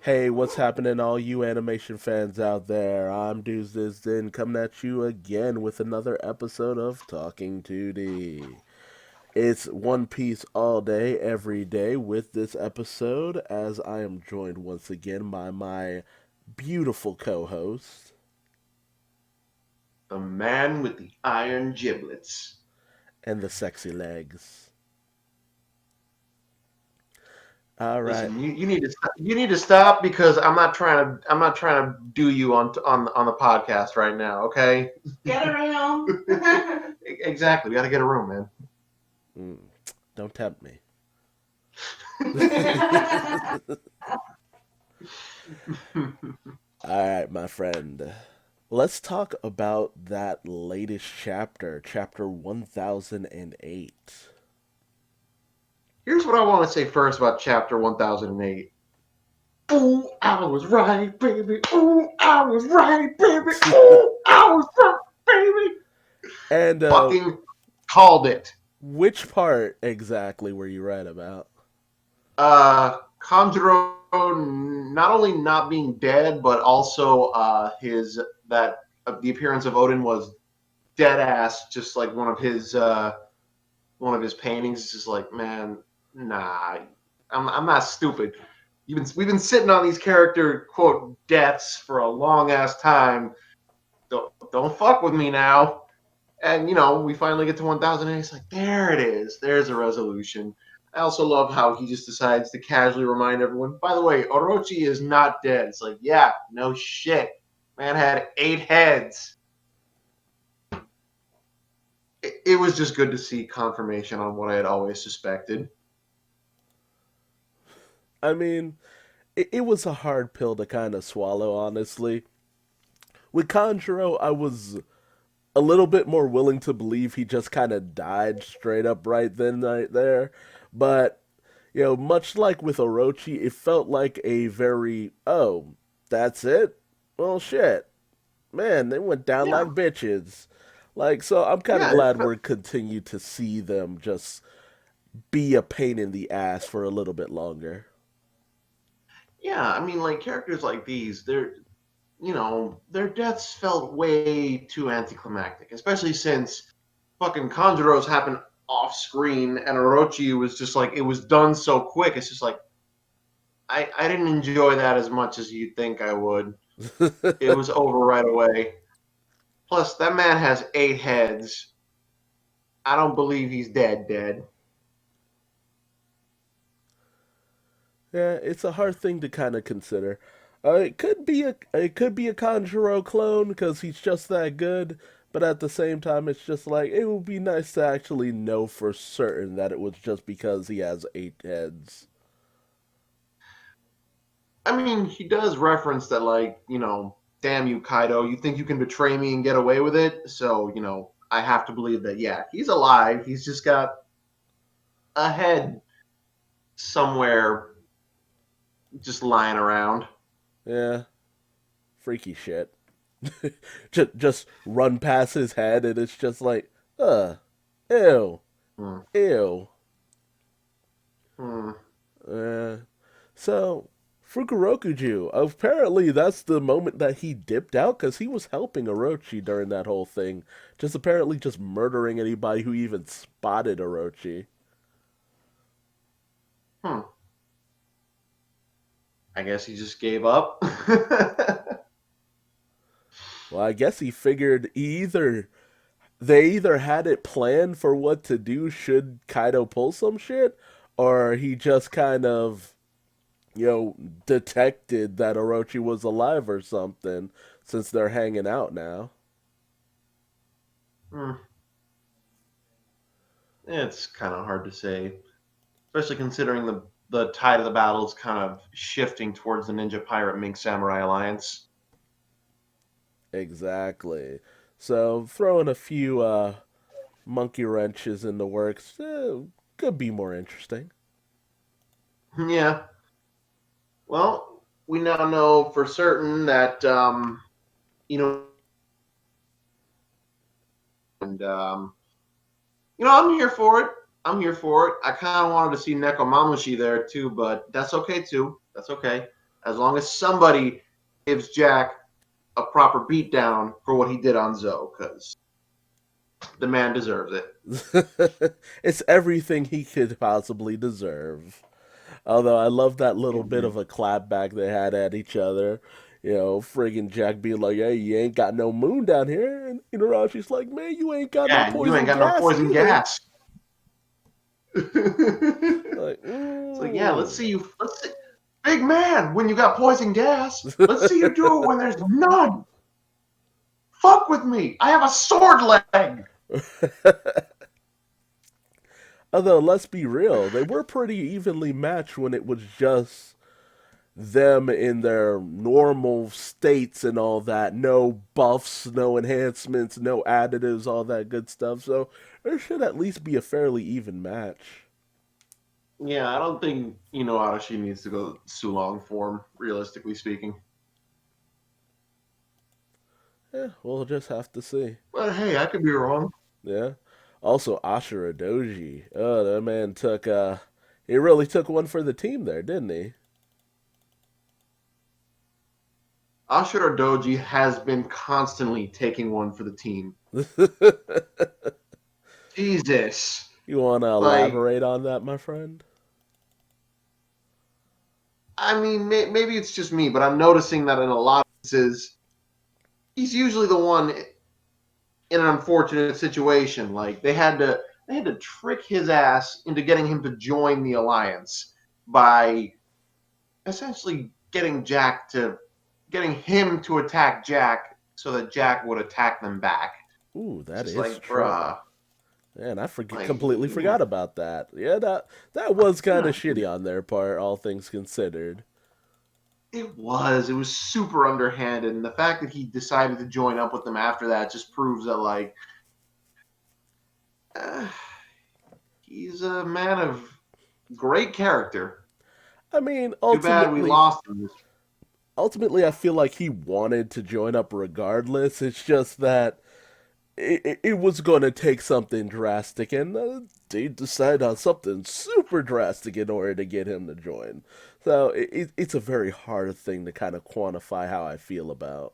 Hey, what's happening, all you animation fans out there? I'm Duuz-Diz-Din coming at you again with another episode of Talking 2D. It's One Piece all day, every day with this episode, as I am joined once again by my beautiful co host. The man with the iron giblets. And the sexy legs. All right. Listen, you need to stop because I'm not trying to do you on the podcast right now. Okay. Get around. Exactly. We got to get a room, Mm, don't tempt me. man. All right, my friend. Let's talk about that latest chapter, chapter 1008. Here's what I want to say first about chapter 1008. Ooh, I was right, baby. Ooh, I was right, baby. Ooh, I was right, baby. And Fucking called it. which part exactly were you right about? Kanjuro not only not being dead, but also his that the appearance of Odin was dead ass, just like one of his paintings. It's just like, man, nah, I'm not stupid. We've been sitting on these character quote deaths for a long ass time. Don't fuck with me now. And we finally get to 1,000, and it's like, there it is. There's a resolution. I also love how he just decides to casually remind everyone, by the way, Orochi is not dead. It's like, yeah, no shit. Man had 8 heads. It was just good to see confirmation on what I had always suspected. I mean, it was a hard pill to kind of swallow, honestly. With Kanjuro, I was a little bit more willing to believe he just kind of died straight up right then, right there. But, much like with Orochi, it felt like a very, oh, that's it? Well, shit. Man, they went down Yeah, like bitches. Like, so I'm kind of yeah, glad we're continue to see them just be a pain in the ass for a little bit longer. yeah. I mean, like characters like these, their deaths felt way too anticlimactic, especially since fucking Conjuros happened off screen and Orochi was just like, it was done so quick. It's just like, I didn't enjoy that as much as you'd think I would. It was over right away. Plus, that man has 8 heads. I don't believe he's dead. Yeah, it's a hard thing to kind of consider. It could be a Conjuro clone because he's just that good, but at the same time, it's just like it would be nice to actually know for certain that it was just because he has 8 heads. I mean, he does reference that, like, damn you, Kaido, you think you can betray me and get away with it? So, I have to believe that, yeah, he's alive. He's just got a head somewhere just lying around. Yeah, freaky shit. just run past his head, and it's just like, ew, Hmm. ew. Hmm. Uh, so, Fukurokuju, apparently that's the moment that he dipped out because he was helping Orochi during that whole thing. Just apparently just murdering anybody who even spotted Orochi. Hmm. I guess he just gave up. Well, I guess he figured they either had it planned for what to do should Kaido pull some shit, or he just kind of, detected that Orochi was alive or something since they're hanging out now. Hmm. It's kind of hard to say, especially considering the tide of the battle is kind of shifting towards the Ninja Pirate Mink Samurai Alliance. Exactly. So throwing a few monkey wrenches in the works could be more interesting. Yeah. Well, we now know for certain that you know, and I'm here for it. I'm here for it. I kind of wanted to see Nekomamushi there too, but that's okay too. That's okay. as long as somebody gives Jack a proper beatdown for what he did on Zoe, because the man deserves it. It's everything he could possibly deserve. Although I love that little bit of a clapback they had at each other. You know, friggin' Jack being like, "Hey, you ain't got no moon down here," and Inarashi's like, "Man, you ain't got no Yeah, you ain't poison got no gas poison either." gas. Like, It's like, yeah, let's see you. Let's see, big man, when you got poison gas. Let's see you do it when there's none. Fuck with me. I have a sword leg. Although, let's be real, they were pretty evenly matched when it was just them in their normal states and all that. No buffs, no enhancements, no additives, all that good stuff. So there should at least be a fairly even match. Yeah, I don't think Arashi needs to go Sulong form, realistically speaking. Yeah, we'll just have to see. But hey, I could be wrong. Yeah. Also, Ashura Doji. Oh, that man took he really took one for the team there, didn't he? Ashura Doji has been constantly taking one for the team. Jesus. You want to Like, elaborate on that, my friend? I mean, maybe it's just me, but I'm noticing that in a lot of cases, he's usually the one in an unfortunate situation. Like they had to trick his ass into getting him to join the alliance by essentially getting him to attack Jack so that Jack would attack them back. Ooh, It's that just is like, true. bruh, Man, I like completely forgot about that. Yeah, that was kind of shitty on their part, all things considered. it was super underhanded, and the fact that he decided to join up with them after that just proves that like uh, he's a man of great character. I mean, Too bad we lost him. ultimately, I feel like he wanted to join up regardless. It's just that it was going to take something drastic, and they decided on something super drastic in order to get him to join. So it's a very hard thing to kind of quantify how I feel about.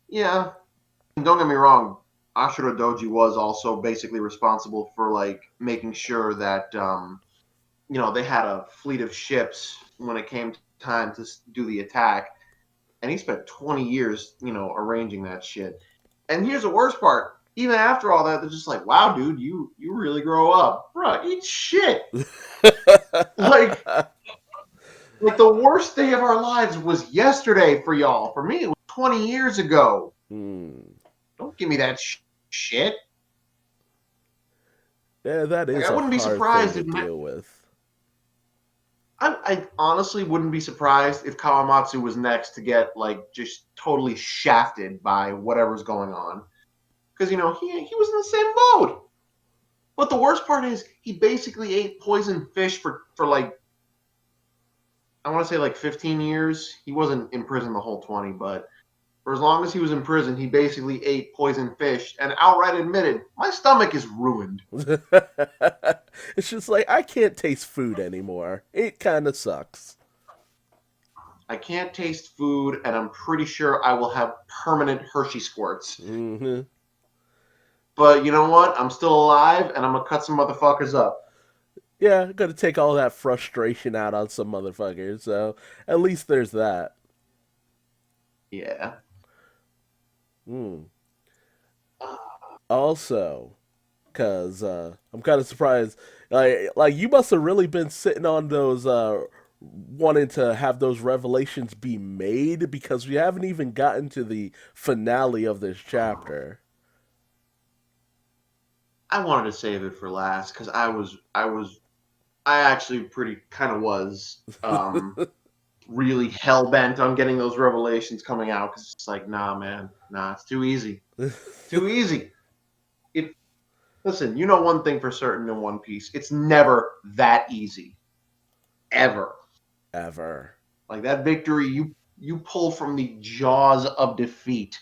Yeah, don't get me wrong. Ashura Doji was also basically responsible for like making sure that they had a fleet of ships when it came time to do the attack, and he spent 20 years, arranging that shit. And here's the worst part: even after all that, they're just like, "Wow, dude, you really grow up, bro. Eat shit." Like, like the worst day of our lives was yesterday for y'all. For me, it was 20 years ago. Hmm. Don't give me that shit. Yeah, that Like, is I a wouldn't be hard thing surprised to if deal with. I honestly wouldn't be surprised if Kawamatsu was next to get like just totally shafted by whatever's going on, because he was in the same boat. But the worst part is he basically ate poisoned fish for like I want to say like 15 years. He wasn't in prison the whole 20, but for as long as he was in prison, he basically ate poisoned fish and outright admitted, "My stomach is ruined. It's just like I can't taste food anymore. It kind of sucks. I can't taste food, and I'm pretty sure I will have permanent Hershey squirts. Hmm. But you know what? I'm still alive, and I'm gonna cut some motherfuckers up." Yeah, got to take all that frustration out on some motherfuckers. So at least there's that. Yeah. Hmm. Also, cause I'm kind of surprised. Like you must have really been sitting on those, wanting to have those revelations be made because we haven't even gotten to the finale of this chapter. I wanted to save it for last because I actually pretty kind of was really hell bent on getting those revelations coming out because it's like, nah, man, nah, it's too easy, too easy. It Listen, you know one thing for certain in One Piece, it's never that easy, ever. Ever. Like that victory, you pull from the jaws of defeat.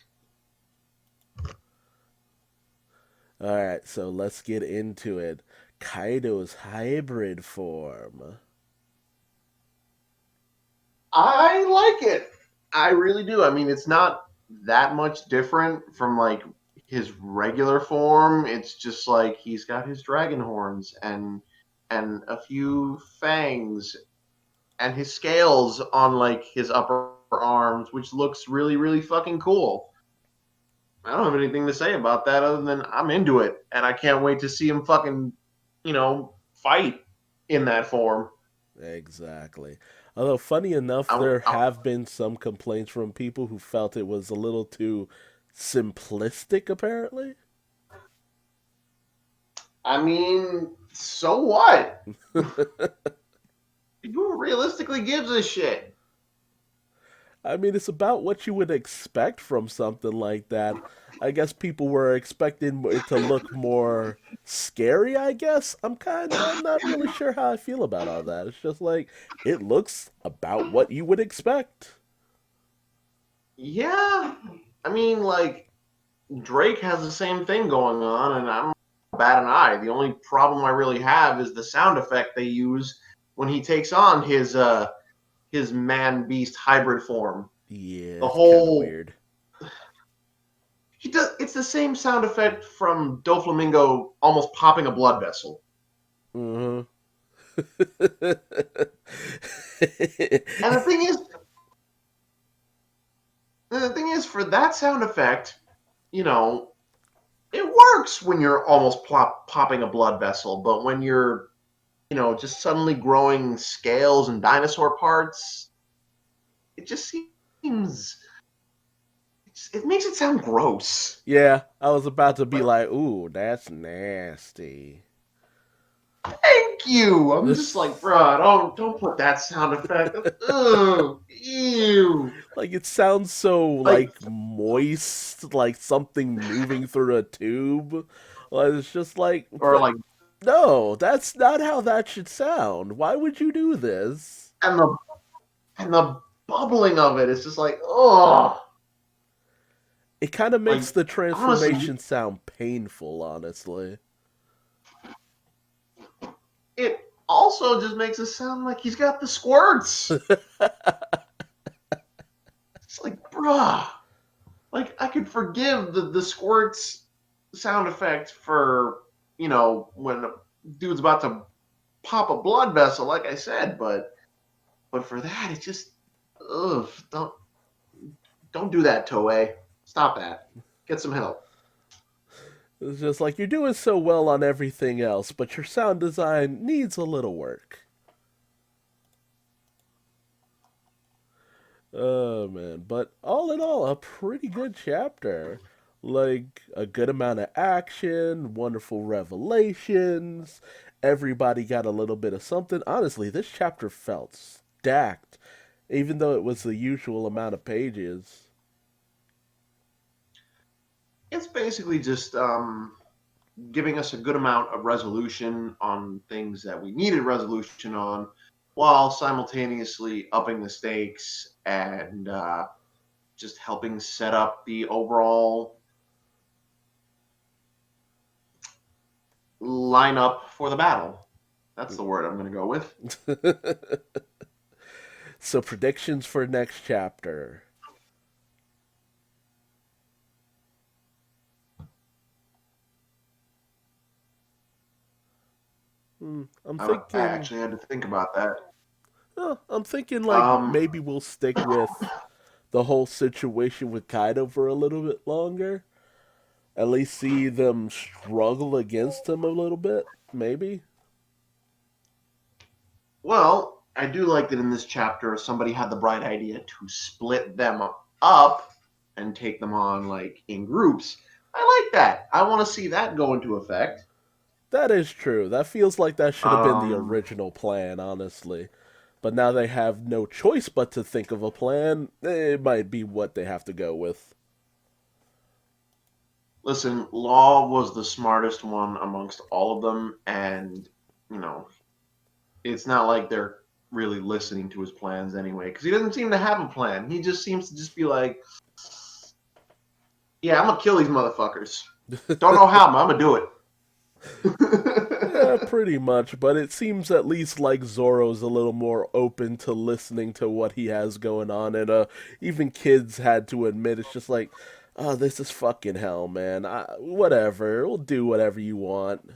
All right, so let's get into it. Kaido's hybrid form. I like it. I really do. I mean, it's not that much different from like his regular form. It's just like he's got his dragon horns and a few fangs and his scales on like his upper arms, which looks really really fucking cool. I don't have anything to say about that other than I'm into it and I can't wait to see him fucking, fight in that form. Exactly. Although, funny enough, I, there I, have been some complaints from people who felt it was a little too simplistic, apparently. I mean, so what? Who realistically gives a shit? I mean, it's about what you would expect from something like that. I guess people were expecting it to look more scary, I guess. I'm not really sure how I feel about all that. It's just like, it looks about what you would expect. Yeah, I mean, like Drake has the same thing going on, and I'm not bat an eye. The only problem I really have is the sound effect they use when he takes on his man beast hybrid form. Yeah, The it's kind of whole weird. he does it's the same sound effect from Doflamingo almost popping a blood vessel. Uh-huh. And the thing is, for that sound effect, you know, it works when you're almost popping a blood vessel, but when you're, just suddenly growing scales and dinosaur parts, it just seems it makes it sound gross. Yeah, I was about to be Like, like, ooh, that's nasty. thank you. I'm just like, bruh, don't put that sound effect. Ugh, ew. Like it sounds so Like, like moist, like something moving through a tube. Like, it's just like, or but like, no, that's not how that should sound. Why would you do this? and the bubbling of it. It's just like, oh, It kind of makes like the honestly, transformation sound painful, honestly. it also just makes it sound like he's got the squirts. It's like, bruh, like I could forgive the squirts sound effect for when a dude's about to pop a blood vessel, like I said, but for that, it just ugh, don't do that, Toei. Stop that. Get some help. It's just like you're doing so well on everything else, but your sound design needs a little work. Oh man, but all in all, a pretty good chapter. Like a good amount of action, wonderful revelations. Everybody got a little bit of something. Honestly, this chapter felt stacked, even though it was the usual amount of pages. It's basically just giving us a good amount of resolution on things that we needed resolution on, while simultaneously upping the stakes and just helping set up the overall lineup for the battle. That's the word I'm going to go with. So predictions for next chapter. I'm I thinking actually had to think about that. I'm thinking like Um, maybe we'll stick with the whole situation with Kaido for a little bit longer. At least see them struggle against him a little bit, maybe. well, I do like that in this chapter somebody had the bright idea to split them up and take them on like in groups. I like that. I want to see that go into effect. That is true. That feels like that should have been the Um, original plan, honestly. But now they have no choice but to think of a plan. It might be what they have to go with. Listen, Law was the smartest one amongst all of them, and you know, it's not like they're really listening to his plans anyway, because he doesn't seem to have a plan. He just seems to just be like, "Yeah, I'm gonna kill these motherfuckers. Don't know how, but I'm gonna do it." Pretty much, but it seems at least like Zoro's a little more open to listening to what he has going on, and even kids had to admit it's just like, oh, this is fucking hell, man. Whatever, we'll do whatever you want.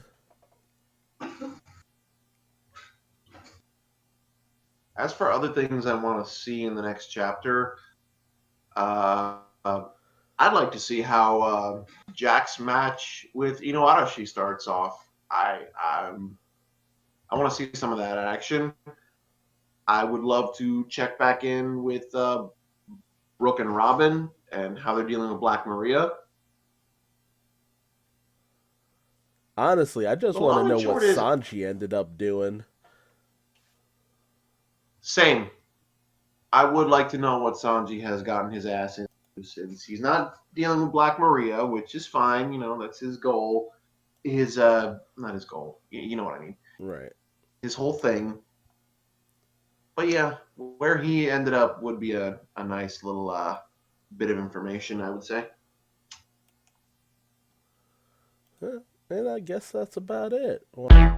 As for other things I want to see in the next chapter, uh, I'd like to see how Jack's match with Inuarashi starts off. I want to see some of that action. I would love to check back in with Brooke and Robin and how they're dealing with Black Maria. Honestly, I just The want to long and know what short is Sanji ended up doing. same. I would like to know what Sanji has gotten his ass into since he's not dealing with Black Maria, which is fine. That's his goal. His not his goal. You know what I mean. Right. His whole thing. But yeah, where he ended up would be a nice little bit of information, I would say. And I guess that's about it. Well,